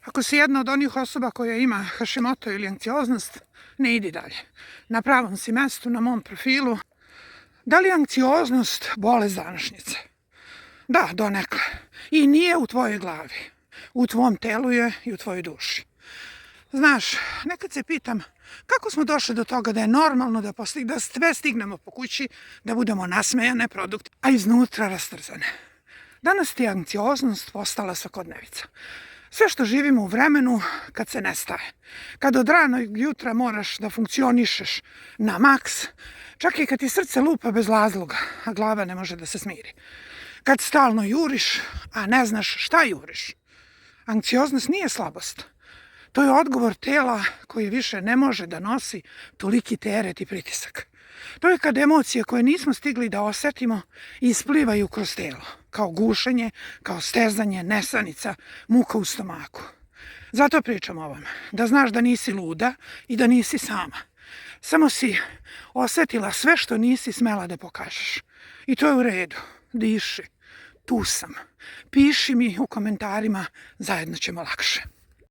Ako si jedna od onih osoba koja ima Hashimoto ili anksioznost, ne idi dalje. Na pravom si mestu, na mom profilu. Da li je anksioznost bolest današnjice? Da, donekle. I nije u tvojoj glavi. U tvom telu je i u tvojoj duši. Znaš, nekad se pitam kako smo došli do toga da je normalno da sve stignemo po kući, da budemo nasmejane, produktivne, a iznutra rastrzane. Danas ti je anksioznost postala svakodnevica. Sve što živimo u vremenu kad se nestaje. Kad od ranog jutra moraš da funkcionišeš na maks, čak i kad ti srce lupa bez razloga, a glava ne može da se smiri. Kad stalno juriš, a ne znaš šta juriš. Anksioznost nije slabost. To je odgovor tela koji više ne može da nosi toliki teret i pritisak. To je kad emocije koje nismo stigli da osetimo isplivaju kroz telo, kao gušenje, kao stezanje, nesanica, muka u stomaku. Zato pričam o ovome, da znaš da nisi luda i da nisi sama. Samo si osetila sve što nisi smela da pokažeš. I to je u redu. Diši. Tu sam. Piši mi u komentarima, zajedno ćemo lakše.